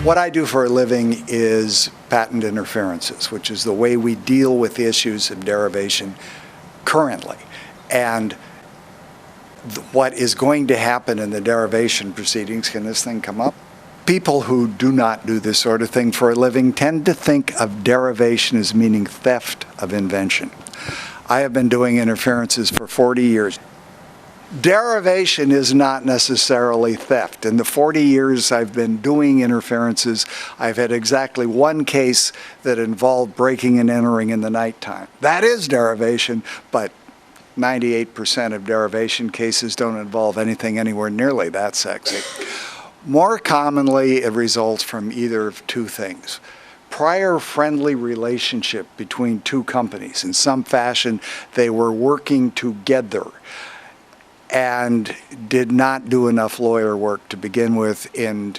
What I do for a living is patent interferences, which is the way we deal with the issues of derivation currently. And what is going to happen in the derivation proceedings, can this thing come up? People who do not do this sort of thing for a living tend to think of derivation as meaning theft of invention. I have been doing interferences for 40 years. Derivation is not necessarily theft. In the 40 years I've been doing interferences, I've had exactly one case that involved breaking and entering in the nighttime. That is derivation, but 98% of derivation cases don't involve anything anywhere nearly that sexy. More commonly, it results from either of two things. Prior friendly relationship between two companies. In some fashion, they were working together and did not do enough lawyer work to begin with in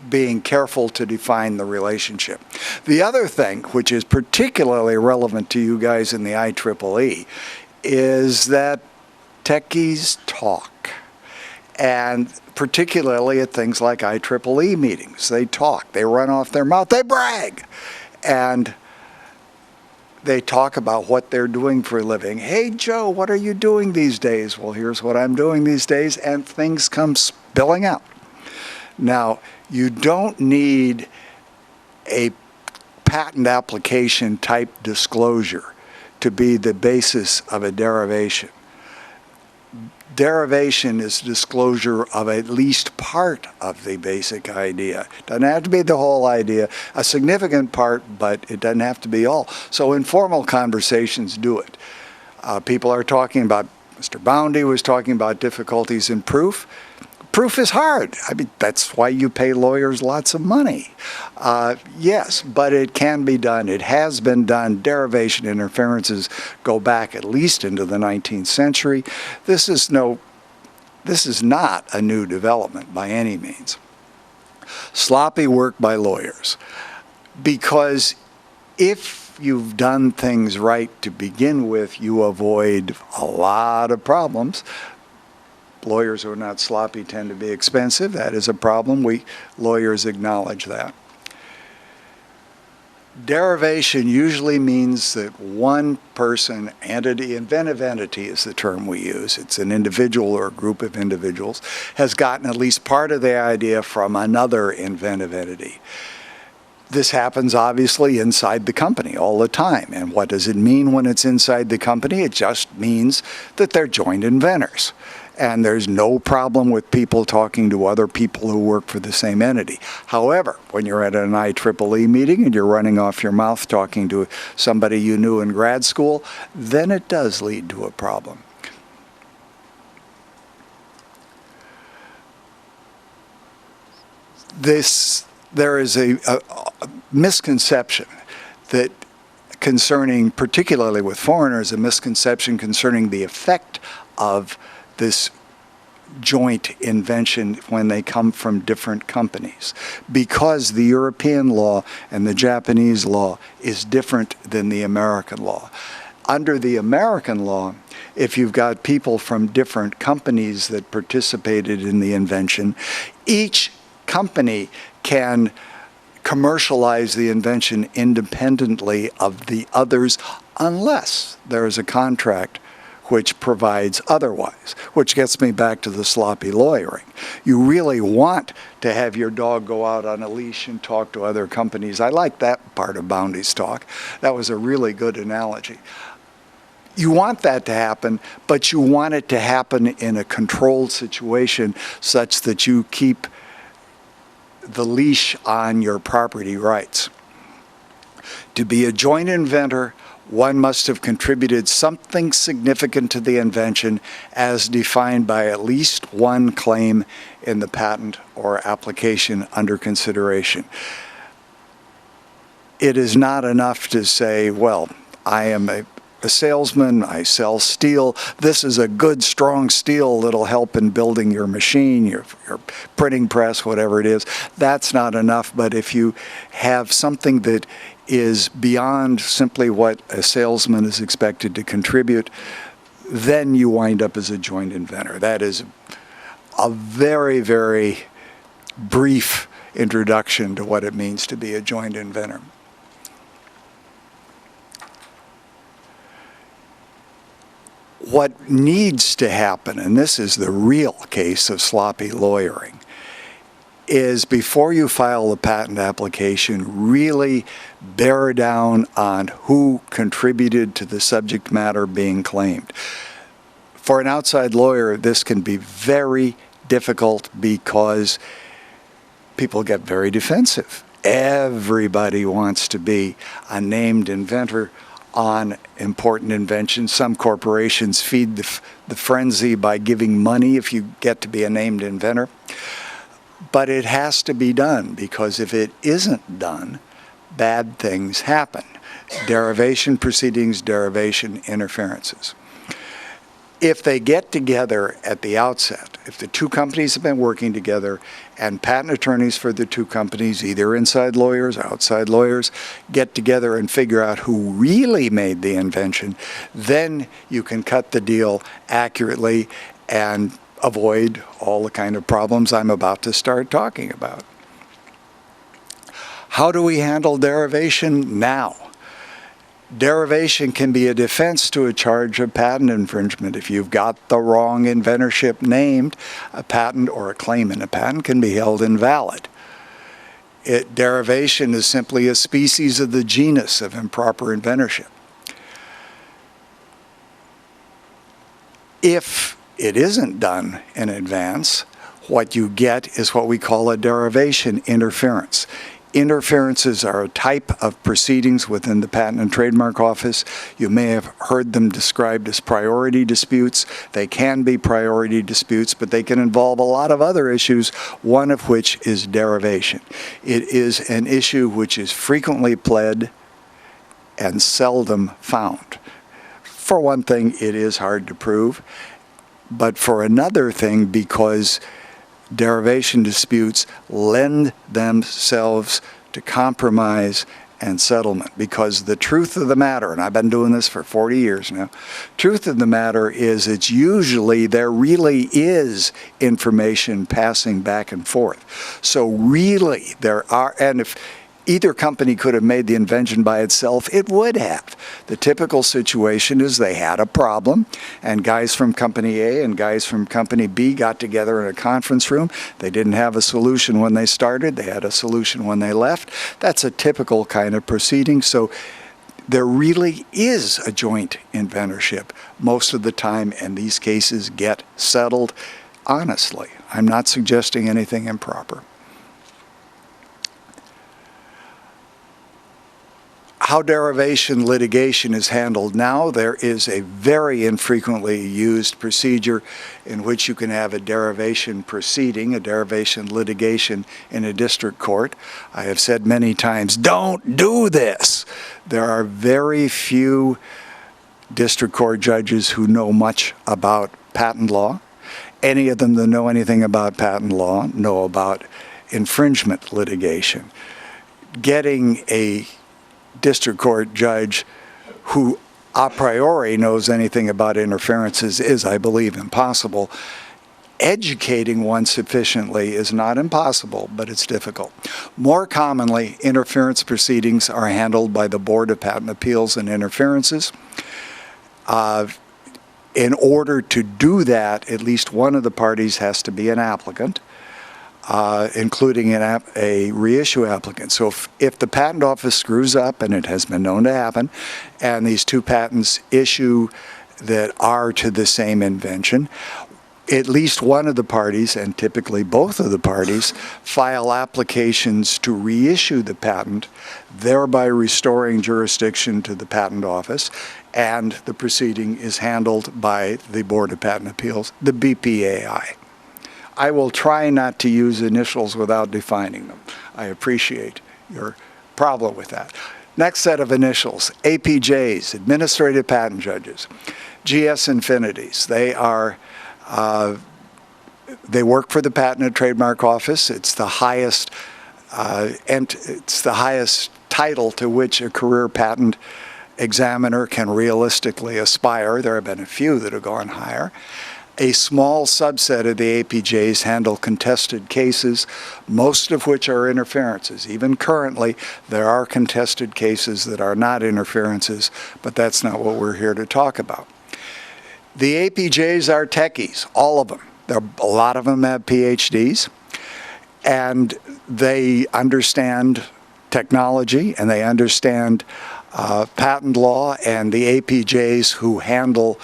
being careful to define the relationship. The other thing, which is particularly relevant to you guys in the IEEE, is that techies talk. And particularly at things like IEEE meetings, they talk, they run off their mouth, they brag. And they talk about what they're doing for a living. Hey, Joe, what are you doing these days? Well, here's what I'm doing these days, and things come spilling out. Now, you don't need a patent application type disclosure to be the basis of a derivation. Derivation is disclosure of at least part of the basic idea. Doesn't have to be the whole idea, a significant part, but it doesn't have to be all. So informal conversations do it. People are talking about, Mr. Boundy was talking about difficulties in proof. Proof is hard. I mean, that's why you pay lawyers lots of money. Yes, but it can be done. It has been done. Derivation interferences go back at least into the 19th century. This is not a new development by any means. Sloppy work by lawyers. Because if you've done things right to begin with, you avoid a lot of problems. Lawyers who are not sloppy tend to be expensive. That is a problem. We lawyers acknowledge that. Derivation usually means that one person, entity, inventive entity is the term we use. It's an individual or a group of individuals, has gotten at least part of the idea from another inventive entity. This happens obviously inside the company all the time. And what does it mean when it's inside the company? It just means that they're joint inventors. And there's no problem with people talking to other people who work for the same entity. However, when you're at an IEEE meeting and you're running off your mouth talking to somebody you knew in grad school, then it does lead to a problem. There is a misconception that concerning, particularly with foreigners, a misconception concerning the effect of this joint invention when they come from different companies, because the European law and the Japanese law is different than the American law. Under the American law, if you've got people from different companies that participated in the invention, each company can commercialize the invention independently of the others unless there is a contract which provides otherwise, which gets me back to the sloppy lawyering. You really want to have your dog go out on a leash and talk to other companies. I like that part of Boundy's talk. That was a really good analogy. You want that to happen, but you want it to happen in a controlled situation such that you keep the leash on your property rights. To be a joint inventor, one must have contributed something significant to the invention as defined by at least one claim in the patent or application under consideration. It is not enough to say, well, I am a salesman, I sell steel, this is a good strong steel that'll help in building your machine, your printing press, whatever it is. That's not enough, but if you have something that is beyond simply what a salesman is expected to contribute, then you wind up as a joint inventor. That is a very, very brief introduction to what it means to be a joint inventor. What needs to happen, and this is the real case of sloppy lawyering, is before you file a patent application, really bear down on who contributed to the subject matter being claimed. For an outside lawyer, this can be very difficult because people get very defensive. Everybody wants to be a named inventor on important inventions. Some corporations feed the frenzy by giving money if you get to be a named inventor. But it has to be done, because if it isn't done, bad things happen. Derivation proceedings, derivation interferences. If they get together at the outset, if the two companies have been working together and patent attorneys for the two companies, either inside lawyers, outside lawyers, get together and figure out who really made the invention, then you can cut the deal accurately and avoid all the kind of problems I'm about to start talking about. How do we handle derivation now? Derivation can be a defense to a charge of patent infringement. If you've got the wrong inventorship named, a patent or a claim in a patent can be held invalid. Derivation is simply a species of the genus of improper inventorship. If it isn't done in advance, what you get is what we call a derivation interference. Interferences are a type of proceedings within the Patent and Trademark Office. You may have heard them described as priority disputes. They can be priority disputes, but they can involve a lot of other issues, one of which is derivation. It is an issue which is frequently pled and seldom found. For one thing, it is hard to prove, but for another thing, because derivation disputes lend themselves to compromise and settlement, because the truth of the matter, and I've been doing this for 40 years now, truth of the matter is it's usually there really is information passing back and forth. So really there are, and if either company could have made the invention by itself, it would have. The typical situation is they had a problem, and guys from company A and guys from company B got together in a conference room. They didn't have a solution when they started. They had a solution when they left. That's a typical kind of proceeding. So there really is a joint inventorship most of the time, and these cases get settled honestly. I'm not suggesting anything improper. How derivation litigation is handled now, there is a very infrequently used procedure in which you can have a derivation proceeding, a derivation litigation in a district court. I have said many times, don't do this. There are very few district court judges who know much about patent law. Any of them that know anything about patent law know about infringement litigation. Getting a district court judge who a priori knows anything about interferences is, I believe, impossible. Educating one sufficiently is not impossible, but it's difficult. More commonly, interference proceedings are handled by the Board of Patent Appeals and Interferences. In order to do that, at least one of the parties has to be an applicant, including a reissue applicant. So if the patent office screws up, and it has been known to happen, and these two patents issue that are to the same invention, at least one of the parties, and typically both of the parties, file applications to reissue the patent, thereby restoring jurisdiction to the patent office, and the proceeding is handled by the Board of Patent Appeals, the BPAI. I will try not to use initials without defining them. I appreciate your problem with that. Next set of initials, APJs, Administrative Patent Judges, GS Infinities. They work for the Patent and Trademark Office. It's the highest, title to which a career patent examiner can realistically aspire. There have been a few that have gone higher. A small subset of the APJs handle contested cases, most of which are interferences. Even currently, there are contested cases that are not interferences, but that's not what we're here to talk about. The APJs are techies, all of them. A lot of them have PhDs, and they understand technology, and they understand patent law, and the APJs who handle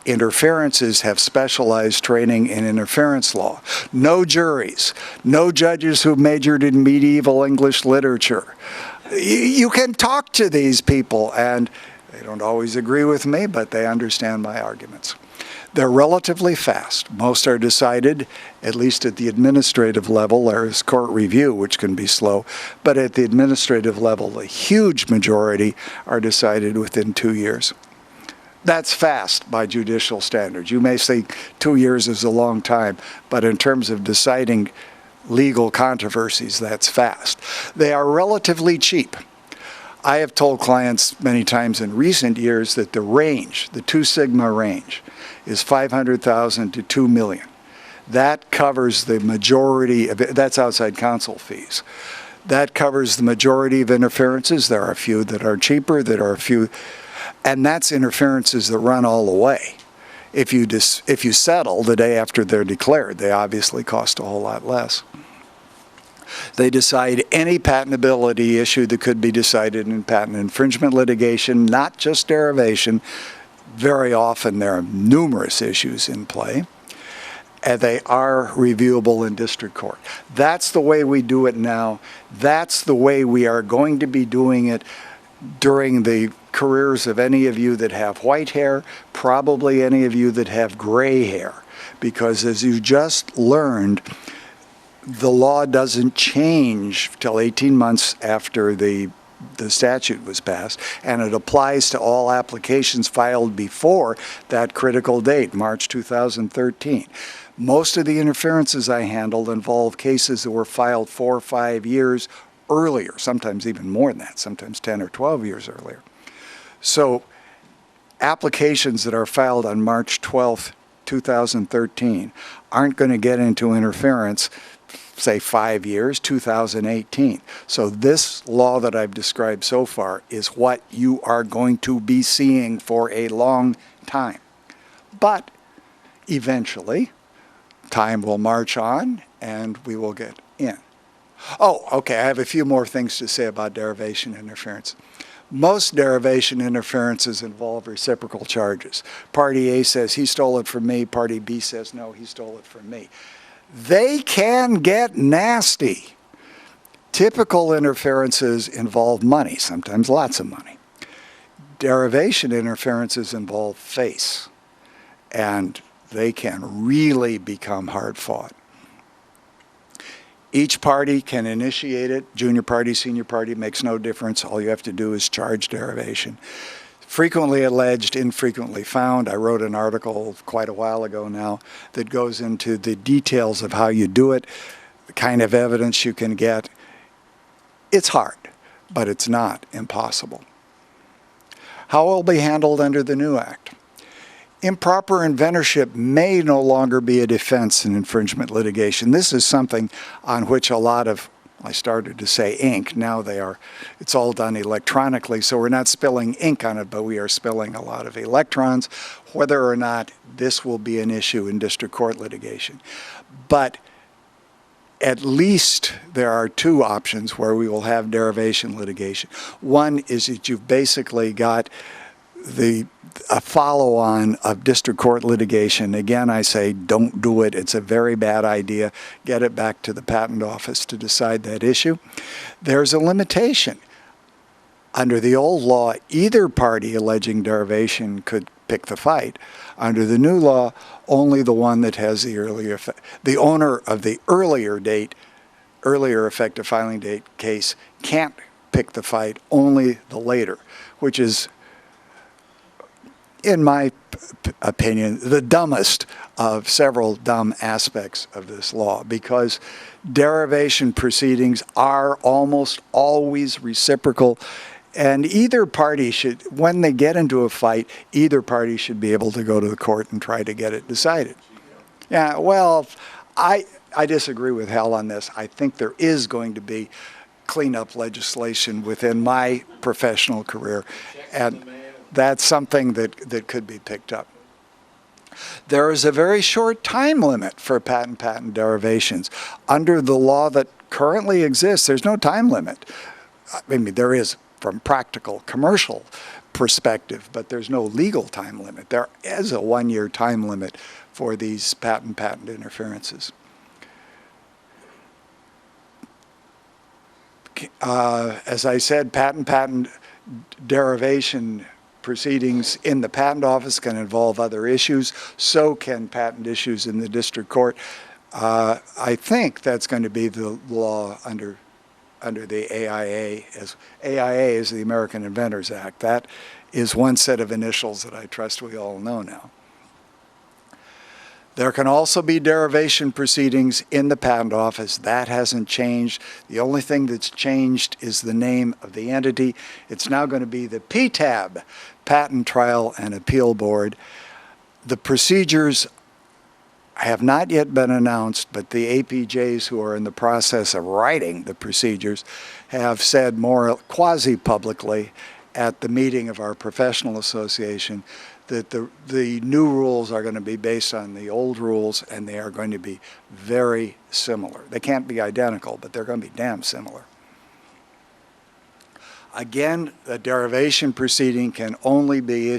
interferences have specialized training in interference law. No juries, no judges who majored in medieval English literature. You can talk to these people, and they don't always agree with me, but they understand my arguments. They're relatively fast. Most are decided, at least at the administrative level. There is court review, which can be slow, but at the administrative level, a huge majority are decided within 2 years. That's fast by judicial standards. You may think 2 years is a long time, but in terms of deciding legal controversies, that's fast. They are relatively cheap. I have told clients many times in recent years that the range, the 2 sigma range, is $500,000 to $2 million. That covers the majority of it. That's outside counsel fees. That covers the majority of interferences. There are a few that are cheaper, there are a few, and that's interferences that run all the way. If you settle the day after they're declared, they obviously cost a whole lot less. They decide any patentability issue that could be decided in patent infringement litigation, not just derivation. Very often there are numerous issues in play, and they are reviewable in district court. That's the way we do it now. That's the way we are going to be doing it during the careers of any of you that have white hair, probably any of you that have gray hair, because as you just learned, the law doesn't change till 18 months after the statute was passed, and it applies to all applications filed before that critical date, March 2013. Most of the interferences I handled involve cases that were filed 4 or 5 years earlier, sometimes even more than that, sometimes 10 or 12 years earlier. So applications that are filed on March 12th, 2013 aren't going to get into interference, say 5 years, 2018. So this law that I've described so far is what you are going to be seeing for a long time. But eventually, time will march on and we will get in. Oh, okay, I have a few more things to say about derivation interference. Most derivation interferences involve reciprocal charges. Party A says he stole it from me, party B says no, he stole it from me. They can get nasty. Typical interferences involve money, sometimes lots of money. Derivation interferences involve face, and they can really become hard fought. Each party can initiate it. Junior party, senior party, makes no difference. All you have to do is charge derivation. Frequently alleged, infrequently found. I wrote an article quite a while ago now that goes into the details of how you do it, the kind of evidence you can get. It's hard, but it's not impossible. How it will be handled under the new act? Improper inventorship may no longer be a defense in infringement litigation. This is something on which a lot of, I started to say ink, now it's all done electronically, so we're not spilling ink on it, but we are spilling a lot of electrons, whether or not this will be an issue in district court litigation. But at least there are 2 options where we will have derivation litigation. One is that you've basically got a follow-on of district court litigation. Again, I say don't do it. It's a very bad idea. Get it back to the patent office to decide that issue. There's a limitation. Under the old law, either party alleging derivation could pick the fight. Under the new law, only the one that has the earlier, the owner of the earlier effective filing date case can't pick the fight, only the later, which is, in my opinion, the dumbest of several dumb aspects of this law, because derivation proceedings are almost always reciprocal, and either party should, when they get into a fight, either party should be able to go to the court and try to get it decided. Yeah, well, I disagree with Hal on this. I think there is going to be cleanup legislation within my professional career, and that's something that could be picked up. There is a very short time limit for patent derivations. Under the law that currently exists, there's no time limit. I mean, there is from practical commercial perspective, but there's no legal time limit. There is a 1-year time limit for these patent interferences. As I said, patent derivation proceedings in the patent office can involve other issues. So can patent issues in the district court. I think that's going to be the law under the AIA. AIA is the American Inventors Act. That is one set of initials that I trust we all know now. There can also be derivation proceedings in the patent office. That hasn't changed. The only thing that's changed is the name of the entity. It's now going to be the PTAB, Patent Trial and Appeal Board. The procedures have not yet been announced, but the APJs who are in the process of writing the procedures have said more quasi-publicly at the meeting of our professional association that the new rules are going to be based on the old rules, and they are going to be very similar. They can't be identical, but they're going to be damn similar. Again, a derivation proceeding can only be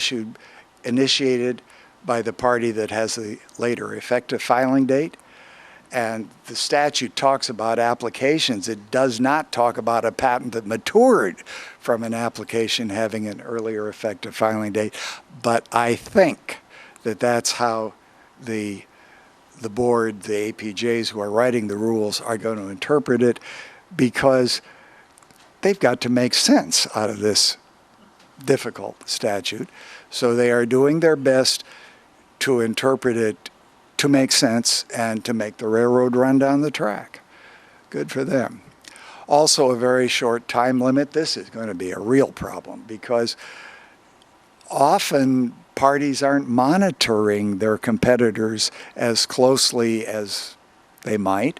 initiated by the party that has the later effective filing date. And the statute talks about applications. It does not talk about a patent that matured from an application having an earlier effective filing date. But I think that that's how the board, the APJs who are writing the rules, are going to interpret it, because they've got to make sense out of this difficult statute. So they are doing their best to interpret it to make sense and to make the railroad run down the track. Good for them. Also, a very short time limit. This is going to be a real problem, because often parties aren't monitoring their competitors as closely as they might,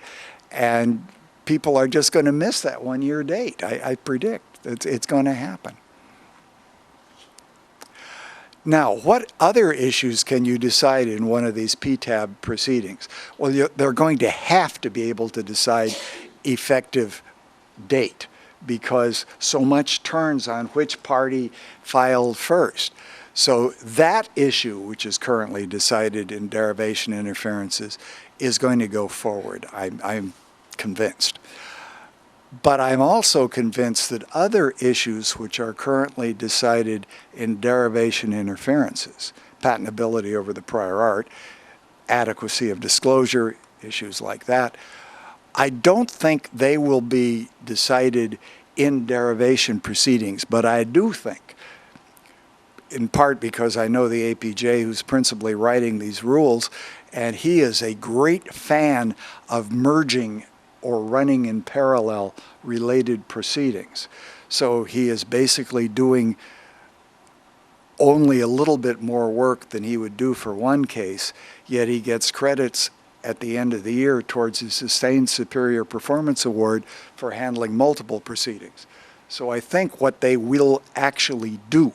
and people are just going to miss that 1-year date. I predict it's going to happen. Now, what other issues can you decide in one of these PTAB proceedings? Well, they're going to have to be able to decide effective date, because so much turns on which party filed first. So that issue, which is currently decided in derivation interferences, is going to go forward. I'm convinced. But I'm also convinced that other issues which are currently decided in derivation interferences, patentability over the prior art, adequacy of disclosure, issues like that, I don't think they will be decided in derivation proceedings, but I do think, in part because I know the APJ who's principally writing these rules, and he is a great fan of merging or running in parallel related proceedings. So he is basically doing only a little bit more work than he would do for one case, yet he gets credits at the end of the year towards his Sustained Superior Performance Award for handling multiple proceedings. So I think what they will actually do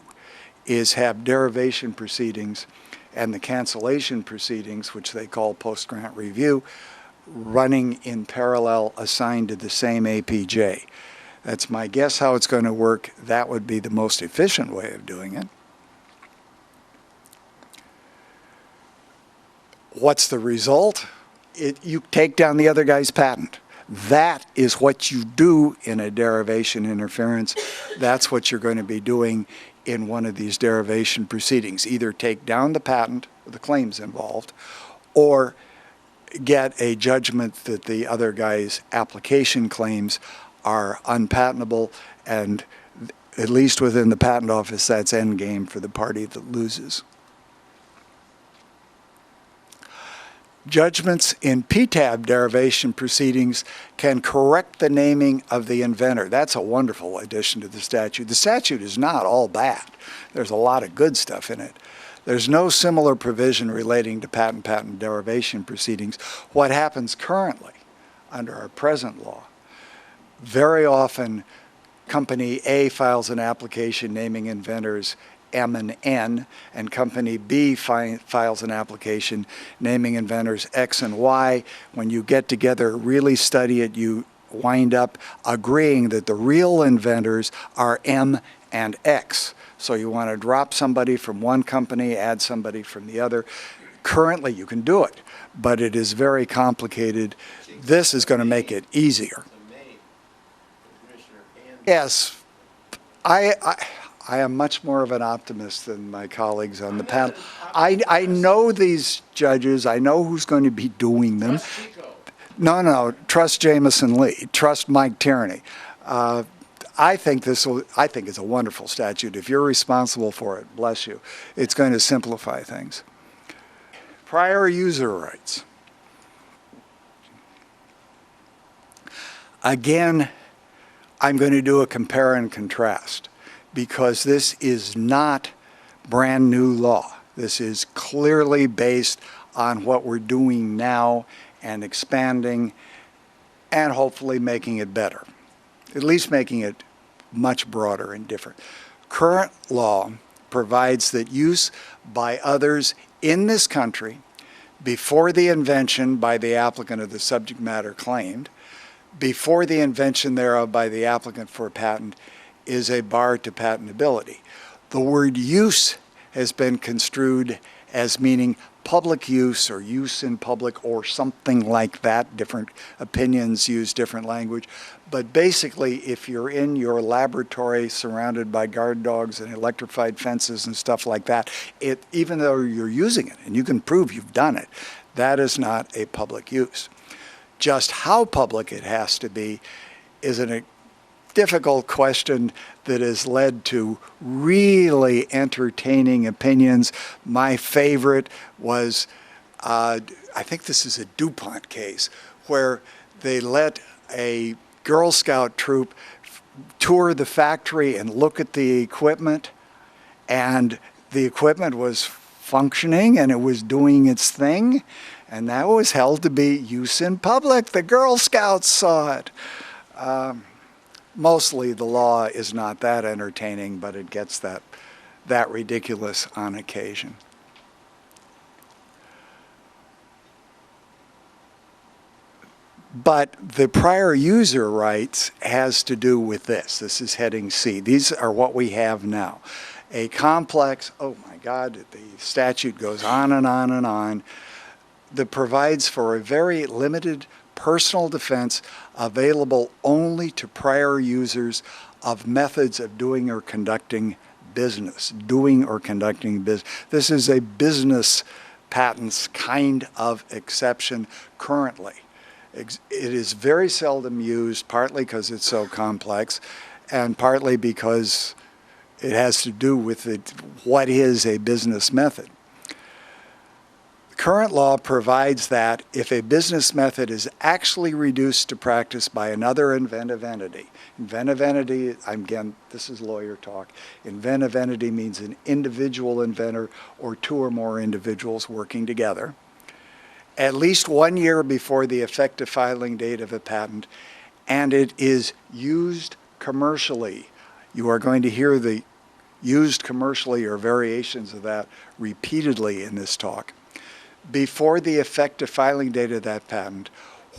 is have derivation proceedings and the cancellation proceedings, which they call post-grant review, running in parallel, assigned to the same APJ. That's my guess how it's going to work. That would be the most efficient way of doing it. What's the result? You take down the other guy's patent. That is what you do in a derivation interference. That's what you're going to be doing in one of these derivation proceedings. Either take down the patent, the claims involved, or get a judgment that the other guy's application claims are unpatentable, and at least within the patent office, that's endgame for the party that loses. Judgments in PTAB derivation proceedings can correct the naming of the inventor. That's a wonderful addition to the statute. The statute is not all bad. There's a lot of good stuff in it. There's no similar provision relating to patent derivation proceedings. What happens currently under our present law, very often Company A files an application naming inventors M and N, and Company B files an application naming inventors X and Y. When you get together, really study it, you wind up agreeing that the real inventors are M and X. So you want to drop somebody from one company, add somebody from the other. Currently, you can do it, but it is very complicated. This is going to make it easier. Yes, I am much more of an optimist than my colleagues on the panel. I know these judges. I know who's going to be doing them. Trust Chico. No, trust Jameson Lee. Trust Mike Tierney. I think it's a wonderful statute. If you're responsible for it, bless you. It's going to simplify things. Prior user rights. Again, I'm going to do a compare and contrast because this is not brand new law. This is clearly based on what we're doing now and expanding and hopefully making it better, at least making it much broader and different. Current law provides that use by others in this country before the invention by the applicant of the subject matter claimed, before the invention thereof by the applicant for a patent, is a bar to patentability. The word use has been construed as meaning public use or use in public or something like that. Different opinions use different language. But basically, if you're in your laboratory surrounded by guard dogs and electrified fences and stuff like that, even though you're using it and you can prove you've done it, that is not a public use. Just how public it has to be is a difficult question that has led to really entertaining opinions. My favorite was, I think this is a DuPont case, where they let a Girl Scout troop tour the factory and look at the equipment, and the equipment was functioning and it was doing its thing, and that was held to be use in public. The Girl Scouts saw it. Mostly the law is not that entertaining, but it gets that ridiculous on occasion. But the prior user rights has to do with this. This is heading C. These are what we have now. A complex, oh my God, the statute goes on and on and on, that provides for a very limited personal defense available only to prior users of methods of doing or conducting business. This is a business patents kind of exception currently. It is very seldom used, partly because it's so complex, and partly because it has to do with what is a business method. Current law provides that if a business method is actually reduced to practice by another inventive entity, again, this is lawyer talk, inventive entity means an individual inventor or two or more individuals working together, at least 1 year before the effective filing date of a patent, and it is used commercially. You are going to hear the used commercially or variations of that repeatedly in this talk. Before the effective filing date of that patent,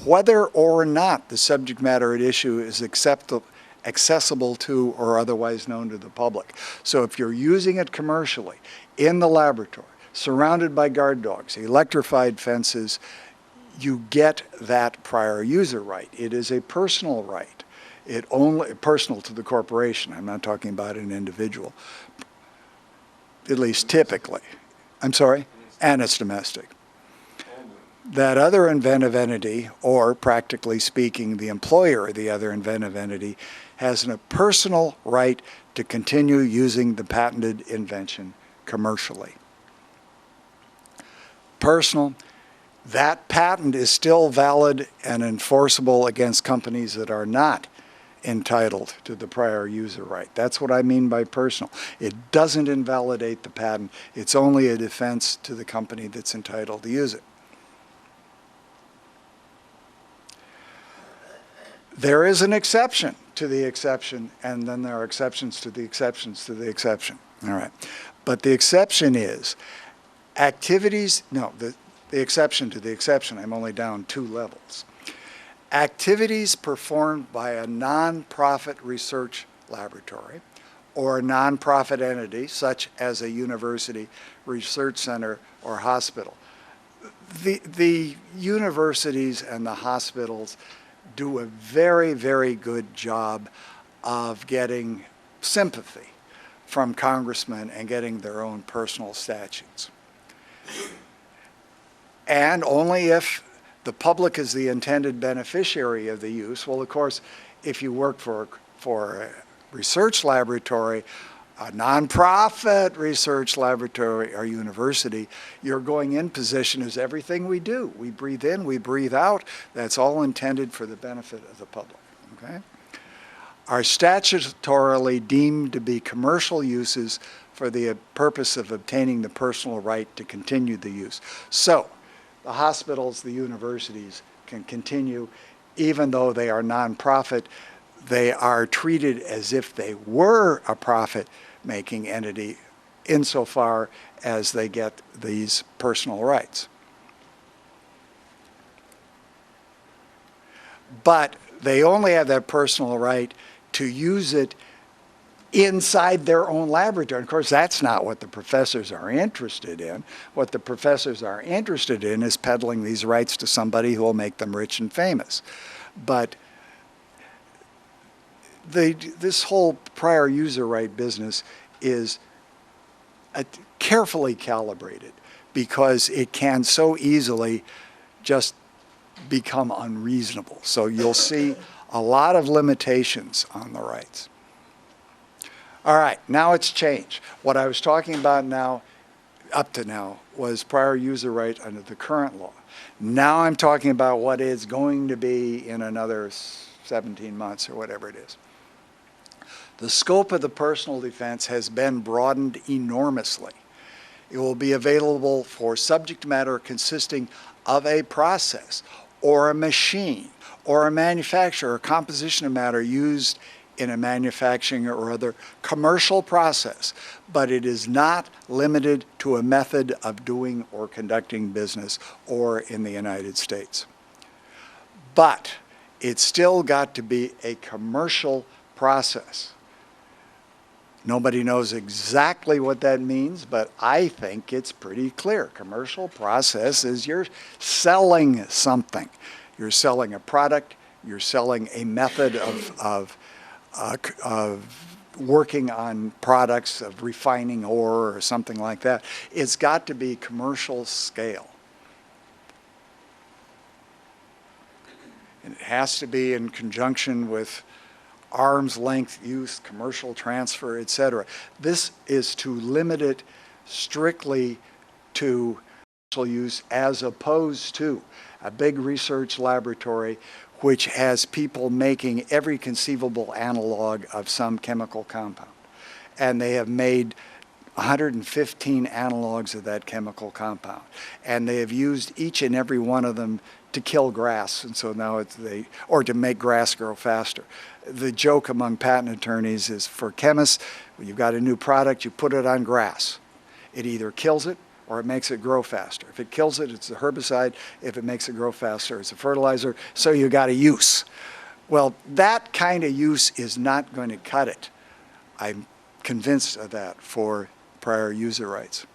whether or not the subject matter at issue is accessible to or otherwise known to the public. So if you're using it commercially in the laboratory, surrounded by guard dogs, electrified fences, you get that prior user right. It is a personal right. It only personal to the corporation. I'm not talking about an individual, at least typically. I'm sorry? And it's domestic. That other inventive entity, or practically speaking, the employer of the other inventive entity, has a personal right to continue using the patented invention commercially. Personal, that patent is still valid and enforceable against companies that are not entitled to the prior user right. That's what I mean by personal. It doesn't invalidate the patent. It's only a defense to the company that's entitled to use it. There is an exception to the exception, and then there are exceptions to the exceptions to the exception. All right. But the exception is activities, no, the exception to the exception, I'm only down 2 levels. Activities performed by a nonprofit research laboratory or a nonprofit entity, such as a university, research center, or hospital. The universities and the hospitals do a very, very good job of getting sympathy from congressmen and getting their own personal statutes. And only if the public is the intended beneficiary of the use. Well, of course, if you work for a research laboratory, a nonprofit research laboratory or university, your going in position is everything we do. We breathe in, we breathe out. That's all intended for the benefit of the public, okay? Are statutorily deemed to be commercial uses for the purpose of obtaining the personal right to continue the use. So, the hospitals, the universities can continue, even though they are nonprofit, they are treated as if they were a profit-making entity insofar as they get these personal rights. But they only have that personal right to use it inside their own laboratory. Of course, that's not what the professors are interested in. What the professors are interested in is peddling these rights to somebody who will make them rich and famous. But this whole prior user right business is carefully calibrated because it can so easily just become unreasonable. So you'll see a lot of limitations on the rights. All right, now it's changed. What I was talking about now, up to now, was prior user right under the current law. Now I'm talking about what is going to be in another 17 months or whatever it is. The scope of the personal defense has been broadened enormously. It will be available for subject matter consisting of a process or a machine or a manufacture or composition of matter used in a manufacturing or other commercial process, but it is not limited to a method of doing or conducting business or in the United States. But it's still got to be a commercial process. Nobody knows exactly what that means, but I think it's pretty clear. Commercial process is you're selling something. You're selling a product, you're selling a method of working on products, of refining ore or something like that. It's got to be commercial scale. And it has to be in conjunction with arm's length use, commercial transfer, etc. This is to limit it strictly to commercial use as opposed to a big research laboratory which has people making every conceivable analog of some chemical compound. And they have made 115 analogs of that chemical compound. And they have used each and every one of them to kill grass, and so now or to make grass grow faster. The joke among patent attorneys is for chemists, when you've got a new product, you put it on grass. It either kills it or it makes it grow faster. If it kills it, it's a herbicide. If it makes it grow faster, it's a fertilizer. So you got a use. Well, that kind of use is not going to cut it. I'm convinced of that for prior user rights.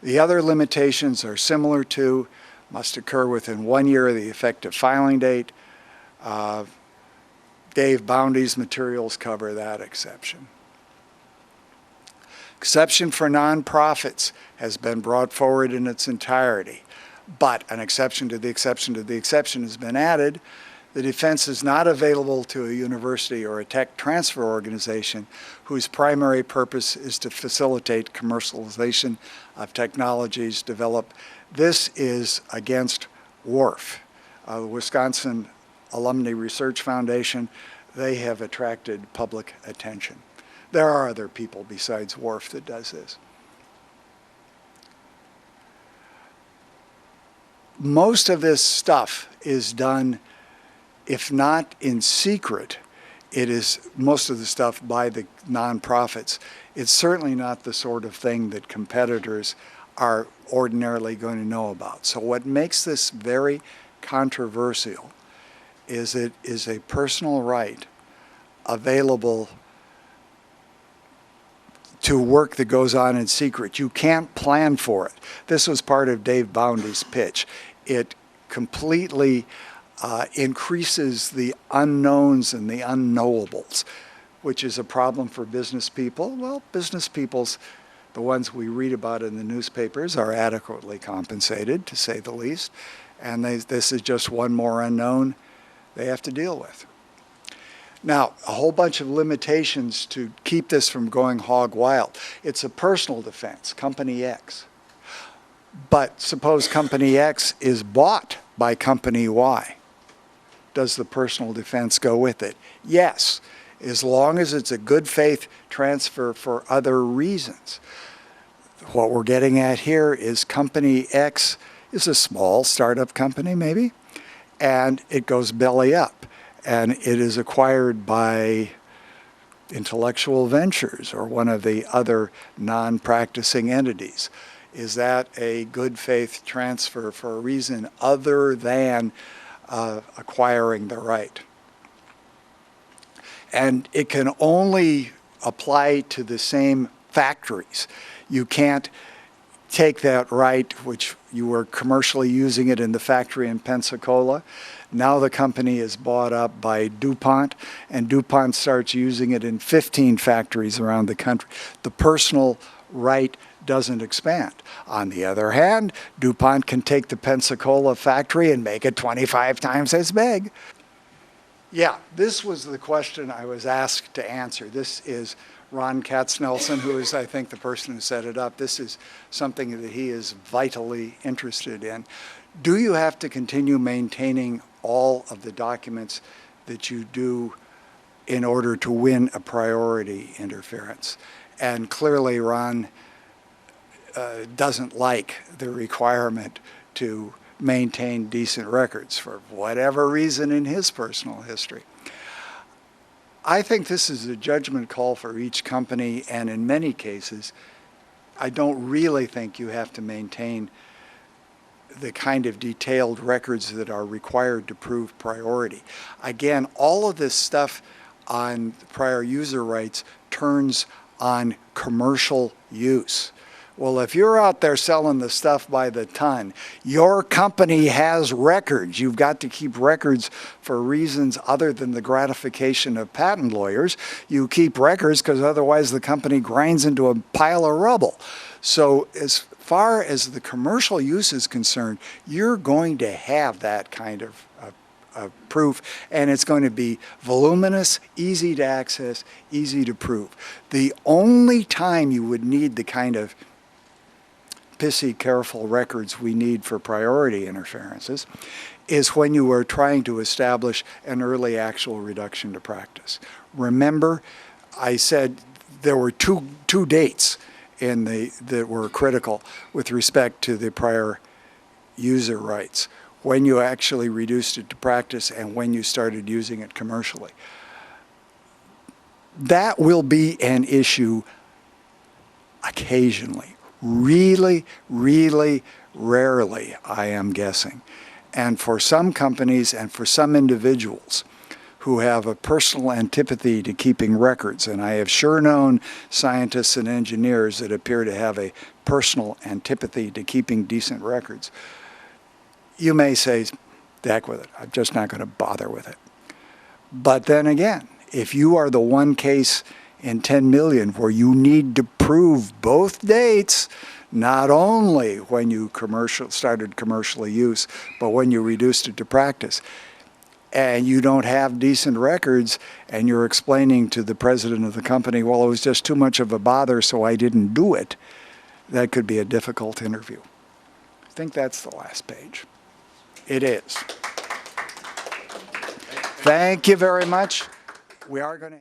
The other limitations are similar to, must occur within 1 year of the effective filing date. Dave Boundy's materials cover that exception. Exception for nonprofits has been brought forward in its entirety, but an exception to the exception to the exception has been added. The defense is not available to a university or a tech transfer organization whose primary purpose is to facilitate commercialization of technologies developed. This is against WRF, the Wisconsin Alumni Research Foundation. they have attracted public attention. There are other people besides Wharf that does this. Most of this stuff is done, if not in secret, it is most of the stuff by the nonprofits. It's certainly not the sort of thing that competitors are ordinarily going to know about. So what makes this very controversial is it is a personal right available to work that goes on in secret. You can't plan for it. This was part of Dave Boundy's pitch. It completely increases the unknowns and the unknowables, which is a problem for business people. Well, business people's, the ones we read about in the newspapers, are adequately compensated, to say the least, and this is just one more unknown they have to deal with. Now, a whole bunch of limitations to keep this from going hog wild. It's a personal defense, Company X. But suppose Company X is bought by Company Y. Does the personal defense go with it? Yes, as long as it's a good faith transfer for other reasons. What we're getting at here is Company X is a small startup company maybe, and it goes belly up. And it is acquired by Intellectual Ventures or one of the other non-practicing entities. Is that a good faith transfer for a reason other than acquiring the right? And it can only apply to the same factories. You can't take that right, which you were commercially using it in the factory in Pensacola. Now the company is bought up by DuPont, and DuPont starts using it in 15 factories around the country. The personal right doesn't expand. On the other hand, DuPont can take the Pensacola factory and make it 25 times as big. Yeah, this was the question I was asked to answer. This is Ron Katznelson, who is, I think, the person who set it up. This is something that he is vitally interested in. Do you have to continue maintaining all of the documents that you do in order to win a priority interference? And clearly, Ron doesn't like the requirement to maintain decent records for whatever reason in his personal history. I think this is a judgment call for each company, and in many cases, I don't really think you have to maintain the kind of detailed records that are required to prove priority. Again, all of this stuff on prior user rights turns on commercial use. Well, if you're out there selling the stuff by the ton, your company has records. You've got to keep records for reasons other than the gratification of patent lawyers. You keep records because otherwise the company grinds into a pile of rubble. So as far as the commercial use is concerned, you're going to have that kind of proof, and it's going to be voluminous, easy to access, easy to prove. The only time you would need the kind of pissy, careful records we need for priority interferences is when you are trying to establish an early actual reduction to practice. Remember, I said there were two dates that were critical with respect to the prior user rights: when you actually reduced it to practice and when you started using it commercially. That will be an issue occasionally. Really, really rarely, I am guessing. And for some companies and for some individuals who have a personal antipathy to keeping records, and I have sure known scientists and engineers that appear to have a personal antipathy to keeping decent records, you may say, the heck with it, I'm just not going to bother with it. But then again, if you are the one case in 10 million where you need to prove both dates, not only when you started commercial use, but when you reduced it to practice, and you don't have decent records, and you're explaining to the president of the company, well, it was just too much of a bother, so I didn't do it, that could be a difficult interview. I think that's the last page. It is. Thank you very much. we are going to